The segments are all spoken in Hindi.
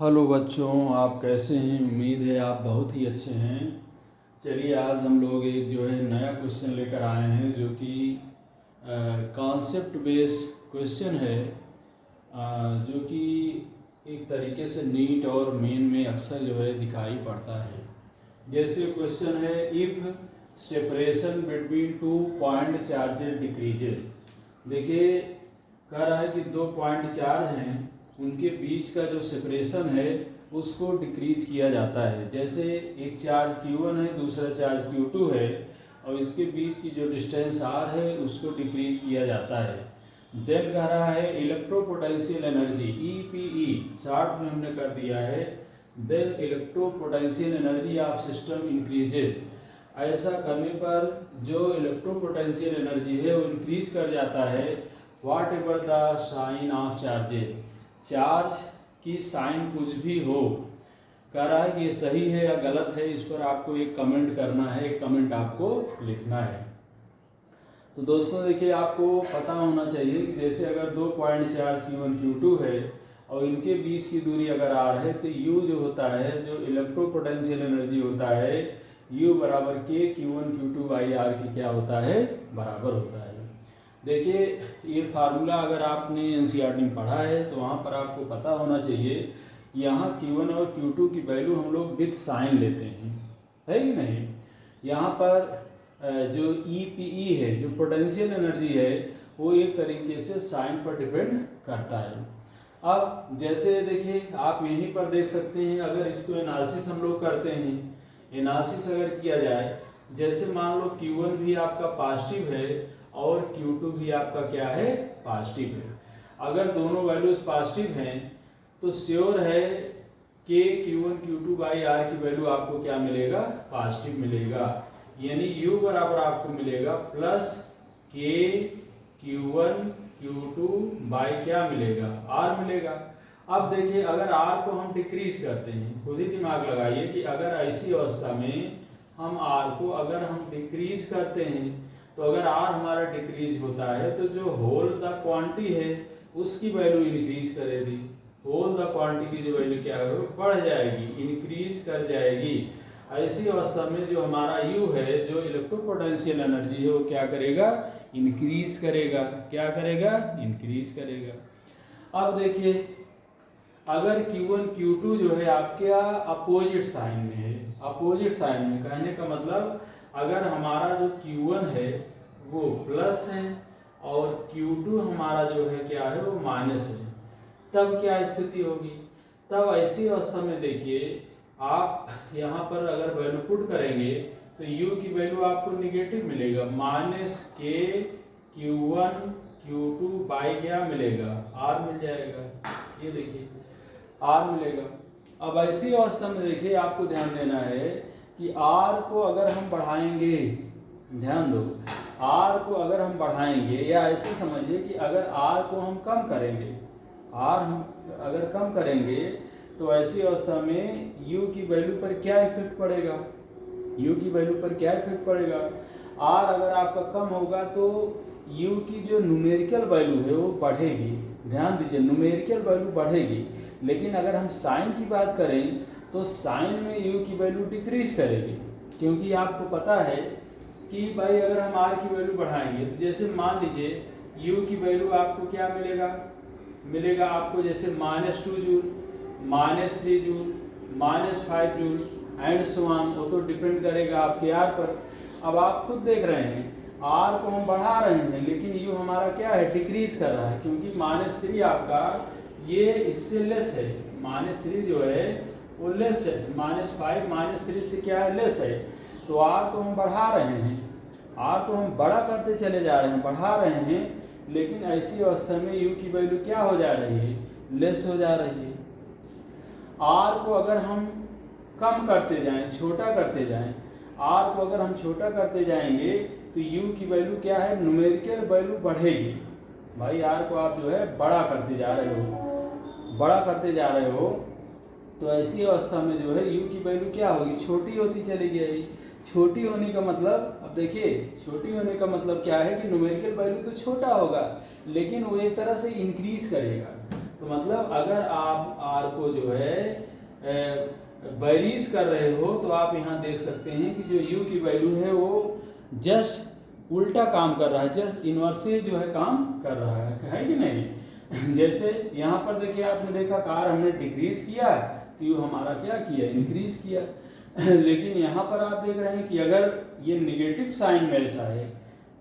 हेलो बच्चों, आप कैसे हैं? उम्मीद है आप बहुत ही अच्छे हैं। चलिए आज हम लोग एक जो है नया क्वेश्चन लेकर आए हैं जो कि कॉन्सेप्ट बेस्ड क्वेश्चन है, जो कि एक तरीके से नीट और मेन में अक्सर जो है दिखाई पड़ता है। जैसे क्वेश्चन है, if separation between 2 point charges decreases. देखिए कह रहा है कि 2 पॉइंट चार्ज हैं, उनके बीच का जो सेपरेशन है उसको डिक्रीज किया जाता है। जैसे एक चार्ज Q1 है, दूसरा चार्ज Q2 है, और इसके बीच की जो डिस्टेंस R है उसको डिक्रीज किया जाता है। देन कह रहा है इलेक्ट्रोपोटेंशियल एनर्जी EPE, शॉर्ट में हमने कर दिया है। Then electro potential energy of system increases. ऐसा करने पर जो इलेक्ट्रोपोटेंशियल एनर्जी है वो इंक्रीज कर जाता है। Whatever the sign of charges, charge की साइन कुछ भी हो। कह रहा है कि ये सही है या गलत है, इस पर आपको एक कमेंट करना है, एक कमेंट आपको लिखना है। तो दोस्तों देखिए, आपको पता होना चाहिए कि जैसे अगर 2 पॉइंट चार्ज Q1 Q2 है और इनके बीच की दूरी अगर R है, तो U जो होता है, जो इलेक्ट्रोपोटेंशियल एनर्जी होता है, U बराबर K Q1 Q2 by R की क्या होता है, बराबर होता है। देखिए ये फार्मूला अगर आपने NCERT में पढ़ा है तो वहाँ पर आपको पता होना चाहिए। यहाँ Q1 और Q2 की वैल्यू हम लोग विथ साइन लेते हैं, है कि नहीं। यहाँ पर जो EPE है, जो पोटेंशियल एनर्जी है, वो एक तरीके से साइन पर डिपेंड करता है। अब जैसे देखिए आप यहीं पर देख सकते हैं, अगर इसको एनालिसिस हम लोग करते हैं, एनालिसिस अगर किया जाए, जैसे मान लो Q1 भी आपका पॉजिटिव है और Q2 भी आपका क्या है, पॉजिटिव है। अगर दोनों वैल्यूज पॉजिटिव हैं तो श्योर है कि Q1 Q2 बाई R की वैल्यू आपको क्या मिलेगा, पॉजिटिव मिलेगा। यानी U बराबर आपको मिलेगा plus K Q1 Q2 by क्या मिलेगा, R मिलेगा। अब देखिए अगर R को हम डिक्रीज करते हैं, खुद ही दिमाग लगाइए कि अगर ऐसी अवस्था में हम R को अगर हम डिक्रीज करते हैं, तो अगर R हमारा डिक्रीज होता है तो जो होल द क्वांटिटी है उसकी वैल्यू इंक्रीज करेगी। होल द क्वांटिटी की जो वैल्यू क्या है, बढ़ जाएगी, इंक्रीज कर जाएगी। ऐसी अवस्था में जो हमारा U है, जो इलेक्ट्रोपोटेंशियल एनर्जी है, वो क्या करेगा, इंक्रीज करेगा। क्या करेगा, इंक्रीज करेगा। अब देखिए अगर Q1 Q2 जो है आपके अपोजिट साइन में है, अपोजिट साइन में कहने का मतलब अगर हमारा जो Q1 है वो प्लस है और Q2 हमारा जो है क्या है, वो माइनस है, तब क्या स्थिति होगी। तब ऐसी अवस्था में देखिए आप यहाँ पर अगर वैल्यू पुट करेंगे तो U की वैल्यू आपको निगेटिव मिलेगा, minus K Q1 Q2 by क्या मिलेगा, R मिल जाएगा। ये देखिए R मिलेगा। अब ऐसी अवस्था में देखिए आपको ध्यान देना है कि R को अगर हम बढ़ाएंगे, ध्यान दो, R को अगर हम बढ़ाएंगे, या ऐसे समझिए कि अगर R को हम कम करेंगे, R हम अगर कम करेंगे तो ऐसी अवस्था में U की वैल्यू पर क्या इफेक्ट पड़ेगा, U की वैल्यू पर क्या इफेक्ट पड़ेगा। R अगर आपका कम होगा तो U की जो न्यूमेरिकल वैल्यू है वो बढ़ेगी। ध्यान दीजिए, न्यूमेरिकल वैल्यू बढ़ेगी, लेकिन अगर हम साइन की बात करें तो साइन में U की वैल्यू डिक्रीज करेगी। क्योंकि आपको पता है कि भाई अगर हम R की वैल्यू बढ़ाएंगे तो जैसे मान लीजिए U की वैल्यू आपको क्या मिलेगा आपको जैसे -2 joule, -3 joule, -5 joule and so on. वो तो डिपेंड करेगा आपके R पर। अब आप खुद देख रहे हैं R को हम बढ़ा रहे हैं लेकिन U हमारा क्या है, डिक्रीज कर रहा है, क्योंकि -3 आपका ये इससे लेस है, -3 जो है वो लेस है, -5 -3 से क्या है, लेस है। तो R को हम बढ़ा रहे हैं, R को हम बड़ा करते चले जा रहे हैं, बढ़ा रहे हैं, लेकिन ऐसी अवस्था में U की वैल्यू क्या हो जा रही है, लेस हो जा रही है। R को अगर हम कम करते जाएं, छोटा करते जाएं, R को अगर हम छोटा करते जाएंगे तो U की वैल्यू क्या है, न्यूमेरिकल वैल्यू बढ़ेगी। भाई R को आप जो है बड़ा करते जा रहे हो, बड़ा करते जा रहे हो, तो ऐसी अवस्था में जो है U की वैल्यू क्या होगी, छोटी होती चली जाएगी। छोटी होने का मतलब, अब देखिए छोटी होने का मतलब क्या है कि न्यूमेरिकल वैल्यू तो छोटा होगा लेकिन वो एक तरह से इंक्रीज करेगा। तो मतलब अगर आप आर को जो है बैरीज कर रहे हो तो आप यहाँ देख सकते हैं कि जो यू की वैल्यू है वो जस्ट उल्टा काम कर रहा है, जस्ट इन्वर्सली जो है काम कर रहा है कि नहीं। जैसे यहाँ पर देखिए, आपने देखा कार हमने डिक्रीज किया तो यू हमारा क्या किया, इंक्रीज किया। लेकिन यहाँ पर आप देख रहे हैं कि अगर ये निगेटिव साइन में ऐसा है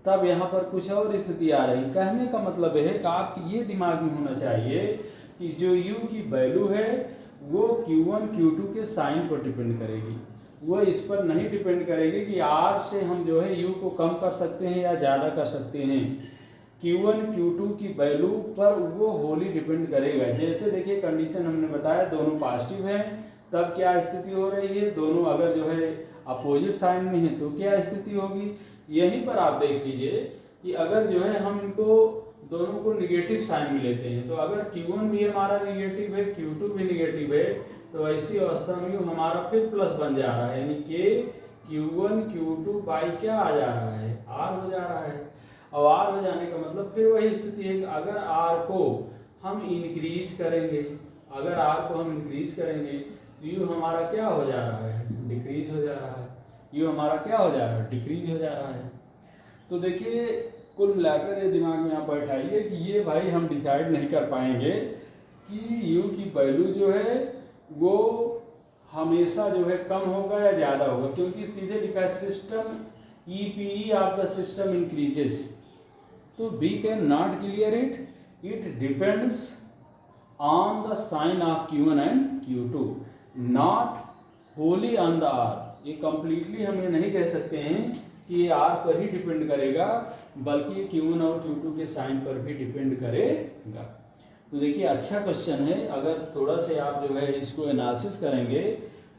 तब यहाँ पर कुछ और स्थिति आ रही। कहने का मतलब है कि आपकी ये दिमाग में होना चाहिए कि जो u की वैल्यू है वो q1 q2 के साइन पर डिपेंड करेगी, वो इस पर नहीं डिपेंड करेगी कि r से हम जो है u को कम कर सकते हैं या ज़्यादा कर सकते हैं। q1 q2 की वैल्यू पर वो होली डिपेंड करेगा। जैसे देखिए कंडीशन हमने बताया दोनों पॉजिटिव हैं तब क्या स्थिति हो रही है, दोनों अगर जो है अपोजिट साइन में है तो क्या स्थिति होगी। यहीं पर आप देख लीजिए कि अगर जो है हम इनको दोनों को निगेटिव साइन में लेते हैं तो अगर q1 भी हमारा निगेटिव है, q2 भी निगेटिव है, तो ऐसी अवस्था में हमारा फिर प्लस बन जा रहा है, यानी कि q1 q2 बाई क्या आ जा रहा है, r हो जा रहा है। अब r हो जाने का मतलब फिर वही स्थिति है कि अगर r को हम इंक्रीज करेंगे, अगर r को हम इंक्रीज करेंगे तो u हमारा क्या हो जा रहा है, डिक्रीज हो जा रहा है। u हमारा क्या हो जा रहा है, डिक्रीज हो जा रहा है। तो देखिए कुल मिलाकर ये दिमाग में आप बैठाइए कि ये भाई हम डिसाइड नहीं कर पाएंगे कि u की वैल्यू जो है वो हमेशा जो है कम होगा या ज़्यादा होगा, क्योंकि सीधे लिखा है system EPE of the system increases, तो we can not clear it, it depends on the sign of q1 and q2, not wholly on the r। ये कंप्लीटली हम ये नहीं कह सकते हैं कि ये r पर ही डिपेंड करेगा, बल्कि ये q1 और q2 के साइन पर भी डिपेंड करेगा। तो देखिए अच्छा क्वेश्चन है, अगर थोड़ा से आप जो है इसको एनालिसिस करेंगे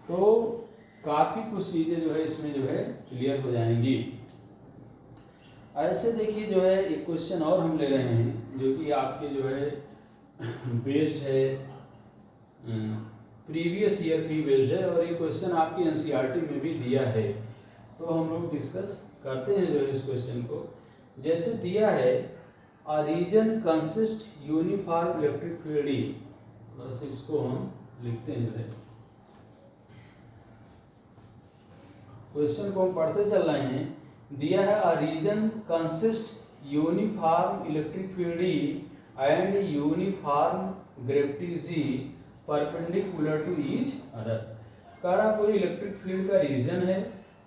तो काफ़ी कुछ चीज़ें जो है इसमें जो है क्लियर हो जाएंगी। ऐसे देखिए जो है एक क्वेश्चन और हम ले रहे हैं जो कि आपके जो है बेस्ड है, प्रीवियस ईयर भी बेस्ड है, और ये क्वेश्चन आपकी NCERT में भी दिया है, तो हम लोग डिस्कस करते हैं जो है इस क्वेश्चन को। जैसे दिया है a region consist uniform electric field E, बस इसको हम लिखते हैं जो है, क्वेश्चन को हम पढ़ते चल रहे हैं। दिया है a region consist uniform electric field E and uniform gravity g perpendicular to each other. कह रहा कोई इलेक्ट्रिक फील्ड का रीजन है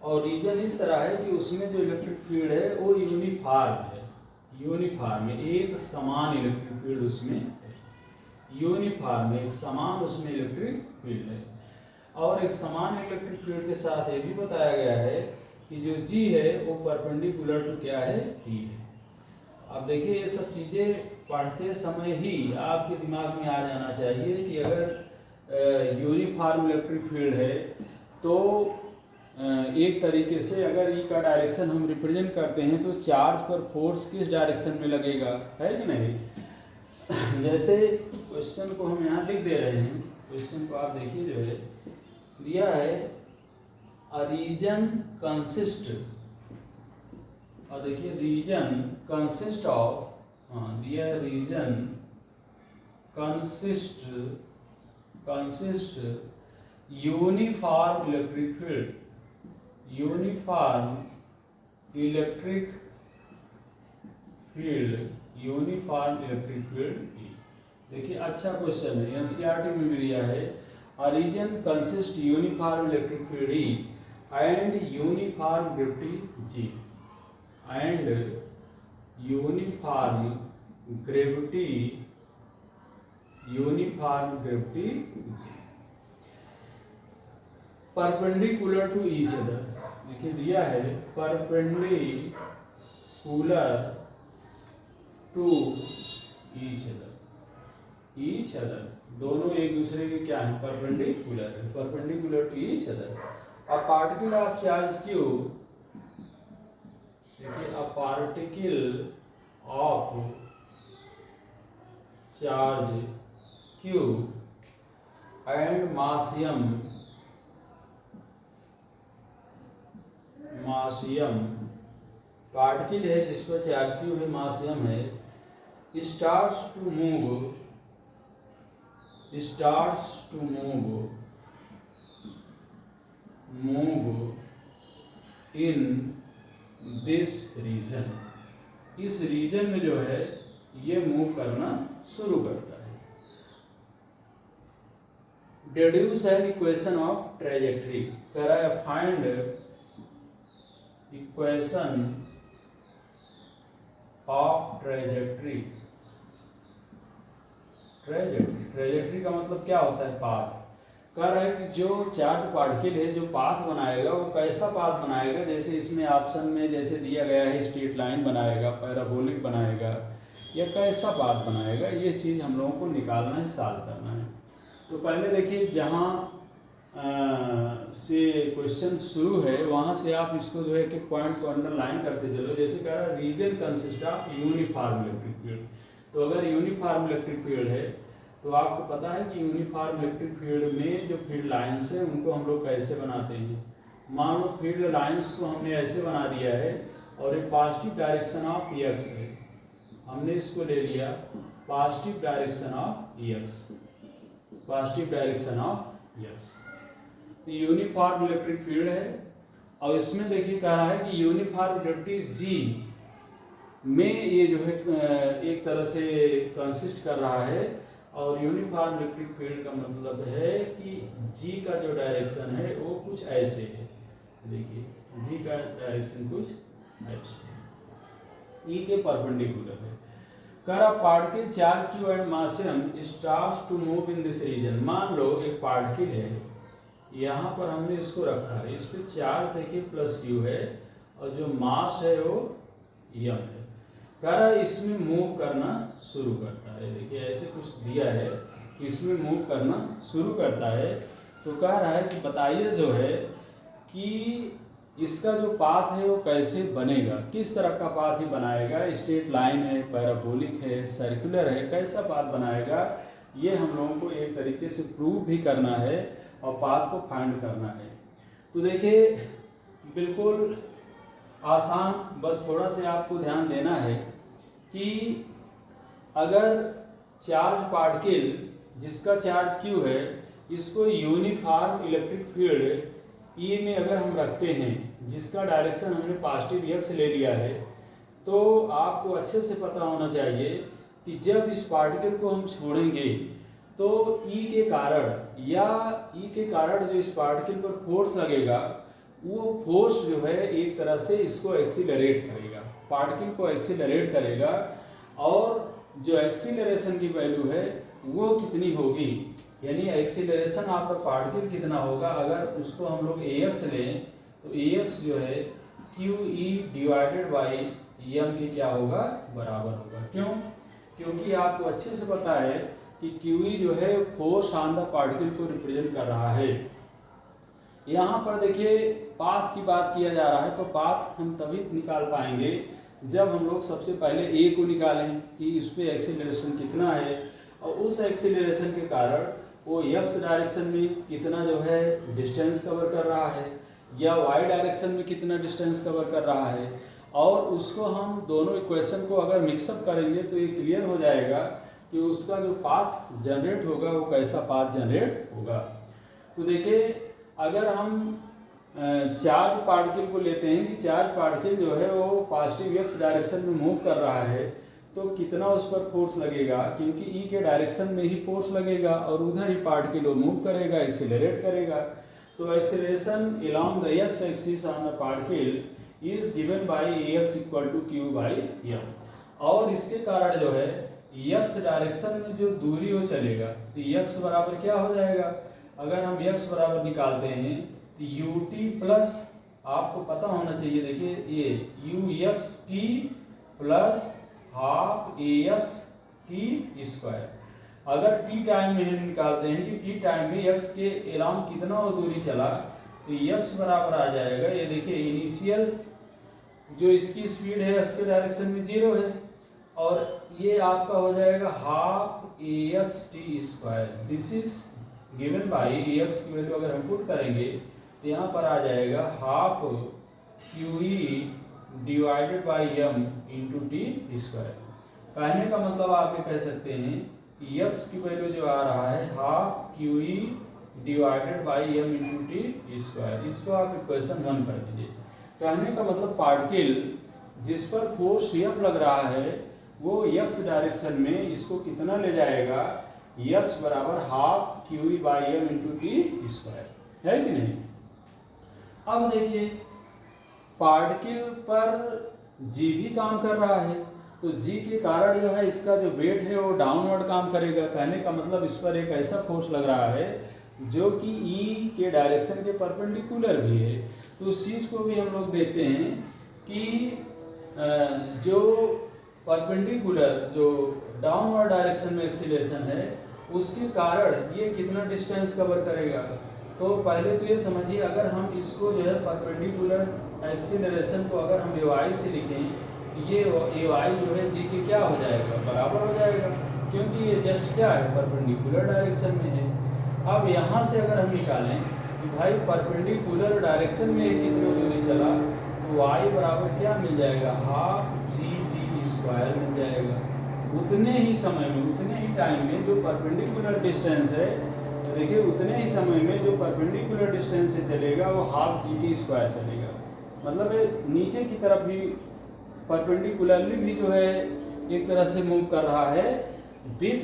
और रीजन इस तरह है कि उसमें जो इलेक्ट्रिक फील्ड है वो यूनिफॉर्म है, यूनिफॉर्म है, एक समान इलेक्ट्रिक फील्ड उसमें है, यूनिफॉर्म है, एक समान उसमें इलेक्ट्रिक फील्ड है। और एक समान इलेक्ट्रिक फील्ड के साथ ये भी बताया गया है कि जो जी है वो परपेंडिकुलर टू क्या है, ई है। अब देखिए ये सब चीज़ें पढ़ते समय ही आपके दिमाग में आ जाना चाहिए कि अगर यूनिफॉर्म इलेक्ट्रिक फील्ड है तो एक तरीके से अगर ई का डायरेक्शन हम रिप्रेजेंट करते हैं तो चार्ज पर फोर्स किस डायरेक्शन में लगेगा, है कि नहीं। जैसे क्वेश्चन को हम यहाँ लिख दे रहे हैं, क्वेश्चन को आप देखिए जो है दिया है अ रीजन कंसिस्ट, और देखिए रीजन कंसिस्ट ऑफ, दिया region consist uniform electric field, uniform electric field, uniform electric field. देखिए अच्छा क्वेश्चन है, NCERT में भी दिया है a region consist uniform electric field E and uniform gravity g, and uniform gravity g perpendicular to each other. देखिए दिया है परपेंडिकुलर टू ईच अदर, दोनों एक दूसरे के क्या है, परपेंडिकुलर है, perpendicular to each other. A particle of charge Q, देखिए a particle of charge Q and mass m, particle है जिस पर चार्ज क्यू है, मास m है, starts to move starts to move in this region, इस रीजन में जो है ये मूव करना शुरू करता है। Deduce an equation of trajectory, कह रहा है find equation of trajectory. Trajectory का मतलब क्या होता है? पाथ। कह रहा है कि जो चार्ज पार्टिकल है जो पाथ बनाएगा वो कैसा पाथ बनाएगा, जैसे इसमें ऑप्शन में जैसे दिया गया है स्ट्रेट लाइन बनाएगा, पैराबोलिक बनाएगा, या कैसा पाथ बनाएगा, ये चीज़ हम लोगों को निकालना है, सॉल्व करना है। तो पहले देखिए जहाँ से क्वेश्चन शुरू है वहाँ से आप इसको जो है कि पॉइंट को अंडरलाइन करते चलो। जैसे कह रहा है region consist of uniform electric field, तो अगर यूनिफॉर्म इलेक्ट्रिक फील्ड है तो आपको पता है कि यूनिफॉर्म इलेक्ट्रिक फील्ड में जो फील्ड लाइंस है उनको हम लोग कैसे बनाते हैं। मान लो फील्ड लाइंस को हमने ऐसे बना दिया है और एक पॉजिटिव डायरेक्शन ऑफ एक्स है, हमने इसको ले लिया positive direction of x, positive direction of x, तो यूनिफॉर्म इलेक्ट्रिक फील्ड है। और इसमें देखिए कह रहा है कि यूनिफॉर्म इलेक्ट्रिक जी में ये जो है एक तरह से कंसिस्ट कर रहा है, और यूनिफॉर्म इलेक्ट्रिक फील्ड का मतलब है कि जी का जो डायरेक्शन है वो कुछ ऐसे है। देखिए जी का डायरेक्शन कुछ ऐसे है, ई के परपेंडिकुलर है। करा particle charge Q and mass m starts to move in this region. मान लो एक पार्टिकल है, यहाँ पर हमने इसको रखा है, इस पर चार्ज देखिए प्लस क्यू है और जो मास है वो यम है। कह रहा है इसमें मूव करना शुरू करता है। देखिए ऐसे कुछ दिया है कि इसमें मूव करना शुरू करता है। तो कह रहा है कि बताइए जो है कि इसका जो पाथ है वो कैसे बनेगा, किस तरह का पाथ ही बनाएगा, स्ट्रेट लाइन है, पैराबोलिक है, सर्कुलर है, कैसा पाथ बनाएगा, ये हम लोगों को एक तरीके से प्रूव भी करना है और पाथ को फाइंड करना है। तो देखिए बिल्कुल आसान, बस थोड़ा से आपको ध्यान देना है कि अगर चार्ज पार्टिकल जिसका चार्ज क्यू है इसको यूनिफॉर्म इलेक्ट्रिक फील्ड ई में अगर हम रखते हैं, जिसका डायरेक्शन हमने पॉजिटिव एक्स ले लिया है, तो आपको अच्छे से पता होना चाहिए कि जब इस पार्टिकल को हम छोड़ेंगे तो ई के कारण जो इस पार्टिकल पर फोर्स लगेगा वो फोर्स जो है एक तरह से इसको एक्सीलरेट करेगा, पार्टिकल को एक्सीलरेट करेगा। और जो एक्सीलरेशन की वैल्यू है वो कितनी होगी, यानी एक्सीलरेशन ऑफ द पार्टिकल कितना होगा, अगर उसको हम लोग ax लें तो ax जो है qe डिवाइडेड बाई m के क्या होगा, बराबर होगा। क्यों? क्योंकि आपको अच्छे से पता है कि qe जो है फोर्स ऑन द पार्टिकल को रिप्रेजेंट कर रहा है। यहाँ पर देखिए पाथ की बात किया जा रहा है, तो पाथ हम तभी निकाल पाएंगे जब हम लोग सबसे पहले ए को निकालें कि इस पर एक्सीलरेशन कितना है, और उस एक्सीलरेशन के कारण वो एक्स डायरेक्शन में कितना जो है डिस्टेंस कवर कर रहा है, या वाई डायरेक्शन में कितना डिस्टेंस कवर कर रहा है, और उसको हम दोनों इक्वेशन को अगर मिक्सअप करेंगे तो ये क्लियर हो जाएगा कि उसका जो पाथ जनरेट होगा वो कैसा पाथ जनरेट होगा। तो देखिए अगर हम चार्ज पार्टिकल को लेते हैं कि चार्ज पार्टिकल जो है वो पॉजिटिव एक्स डायरेक्शन में मूव कर रहा है, तो कितना उस पर फोर्स लगेगा, क्योंकि ई के डायरेक्शन में ही फोर्स लगेगा और उधर ही पार्टिकल वो मूव करेगा, एक्सीलरेट करेगा। तो acceleration along the x axis on the particle is given by ax equal to q by m। और इसके कारण जो है एक्स डायरेक्शन में जो दूरी वो चलेगा तो एक्स बराबर क्या हो जाएगा, अगर हम एक्स बराबर निकालते हैं तो ut प्लस, आपको पता होना चाहिए, देखिए ये uxt plus half ax t square. अगर t टाइम में हम निकालते हैं कि t टाइम में x के अलाउंग कितना वो दूरी चला, तो x बराबर आ जाएगा, ये देखिए इनिशियल जो इसकी स्पीड है इसके डायरेक्शन में 0 है, और ये आपका हो जाएगा half ax t square. This is given by ax की वैल्यू अगर हम पुट करेंगे तो यहाँ पर आ जाएगा half qe divided by m into t square. कहने का मतलब आप ये कह सकते हैं यक्स की वैल्यू जो आ रहा है half q e divided by m into t square, इसको आप इक्वेशन 1 कर दीजिए। कहने का मतलब पार्टिकल जिस पर फोर्स एफ लग रहा है वो यक्स डायरेक्शन में इसको कितना ले जाएगा, यक्स बराबर half q e by m into t square, है कि नहीं। अब देखिए पार्टिकल पर जी भी काम कर रहा है, तो जी के कारण जो है इसका जो वेट है वो डाउनवर्ड काम करेगा। कहने का मतलब इस पर एक ऐसा फोर्स लग रहा है जो कि ई के डायरेक्शन के परपेंडिकुलर भी है। तो उस चीज़ को भी हम लोग देखते हैं कि जो परपेंडिकुलर जो डाउनवर्ड डायरेक्शन में एक्सीलरेशन है उसके कारण ये कितना डिस्टेंस कवर करेगा। तो पहले तो ये समझिए, अगर हम इसको जो है परपेंडिकुलर एक्सीलरेशन को अगर हम एवाई से लिखें, ये एवाई जो है जी के क्या हो जाएगा, बराबर हो जाएगा, क्योंकि ये जस्ट क्या है, परपेंडिकुलर डायरेक्शन में है। अब यहाँ से अगर हम निकालें कि भाई परपेंडिकुलर डायरेक्शन में कितनी दूरी चला, तो y बराबर क्या मिल जाएगा, हाफ जी टी स्क्वायर मिल जाएगा। उतने ही समय में, उतने ही टाइम में जो परपेंडिकुलर डिस्टेंस है, तो देखिए उतने ही समय में जो परपेंडिकुलर डिस्टेंस से चलेगा वो हाफ जी टी स्क्वायर चलेगा। मतलब ये नीचे की तरफ भी परपेंडिकुलरली भी जो है एक तरह से मूव कर रहा है with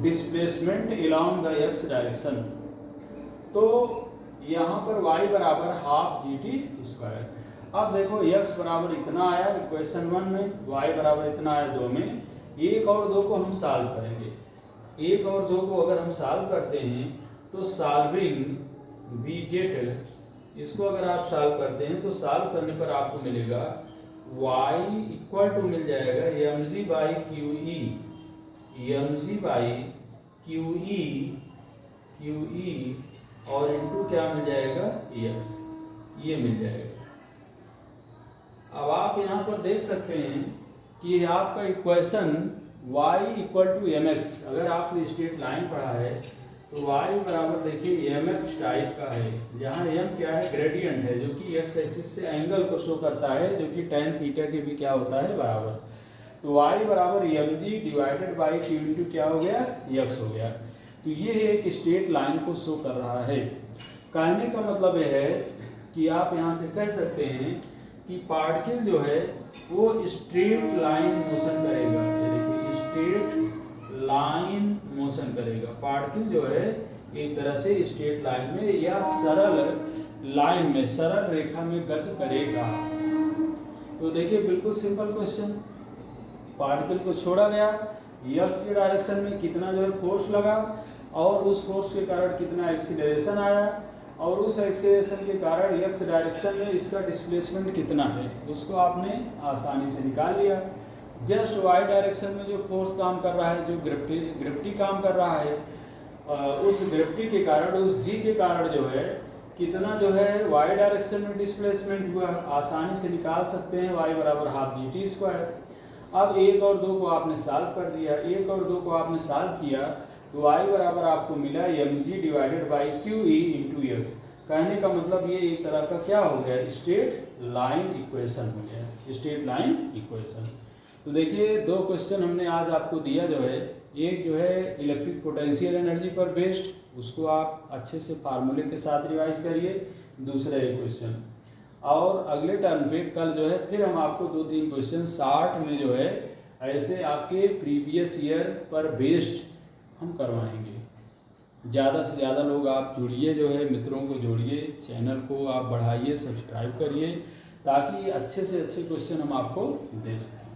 displacement along the x direction. तो यहाँ पर y बराबर हाफ जी टी स्क्वायर। अब देखो x बराबर इतना आया इक्वेशन 1 में, y बराबर इतना आया 2 में। 1 और 2 को हम सॉल्व करेंगे। 1 और 2 को अगर हम सॉल्व करते हैं तो सॉल्विंग वी गेट, इसको अगर आप सॉल्व करते हैं तो सॉल्व करने पर आपको मिलेगा y इक्वल टू मिल जाएगा m g by q e, m g by q e और इनटू क्या मिल जाएगा, एक्स, ये मिल जाएगा। अब आप यहाँ पर देख सकते हैं कि आपका equation y equal to m x, अगर आपने स्ट्रेट लाइन पढ़ा है तो y बराबर देखिए एम एक्स टाइप का है, जहाँ m क्या है, ग्रेडियंट है, जो कि x एक्सिस से एंगल को शो करता है, जो कि tan थीटा के भी क्या होता है, बराबर। तो y बराबर m g divided by q into क्या हो गया, x हो गया। तो ये एक स्ट्रेट लाइन को शो कर रहा है। कहने का मतलब यह है कि आप यहाँ से कह सकते हैं कि पार्टिकल जो है वो स्ट्रेट लाइन मोशन करेगा, देखिए स्ट्रेट लाइन मोशन करेगा। पार्टिकल जो है एक तरह से स्ट्रेट लाइन में या सरल लाइन में, सरल रेखा में गति करेगा। तो देखिए बिल्कुल सिंपल क्वेश्चन, पार्टिकल को छोड़ा गया, एक्स के डायरेक्शन में कितना जो है फोर्स लगा और उस फोर्स के कारण कितना एक्सीलरेशन आया, और उस एक्सीलरेशन के कारण एक्स डायरेक्शन में इसका डिस्प्लेसमेंट कितना है, उसको आपने आसानी से निकाल लिया। जस्ट वाई डायरेक्शन में जो फोर्स काम कर रहा है, जो ग्रेविटी काम कर रहा है, उस ग्रेविटी के कारण, उस जी के कारण जो है कितना जो है वाई डायरेक्शन में डिस्प्लेसमेंट हुआ, आसानी से निकाल सकते हैं। वाई बराबर हाफ जी टी स्क्वायर। अब 1 और 2 को आपने सॉल्व कर दिया, 1 और 2 को आपने सॉल्व किया तो y बराबर आपको मिला m g divided by q e into x. कहने का मतलब ये एक तरह का क्या हो गया, स्ट्रेट लाइन इक्वेशन हो गया, स्ट्रेट लाइन इक्वेशन। तो देखिए 2 क्वेश्चन हमने आज आपको दिया जो है, एक जो है इलेक्ट्रिक पोटेंशियल एनर्जी पर बेस्ड, उसको आप अच्छे से फार्मूले के साथ रिवाइज करिए, दूसरा एक क्वेश्चन। और अगले टर्म पे कल जो है फिर हम आपको 2-3 क्वेश्चन शार्ट में जो है ऐसे आपके प्रीवियस ईयर पर बेस्ड हम करवाएंगे। ज़्यादा से ज़्यादा लोग आप जुड़िए, जो है मित्रों को जोड़िए, चैनल को आप बढ़ाइए, सब्सक्राइब करिए, ताकि अच्छे से अच्छे क्वेश्चन हम आपको दे सकें।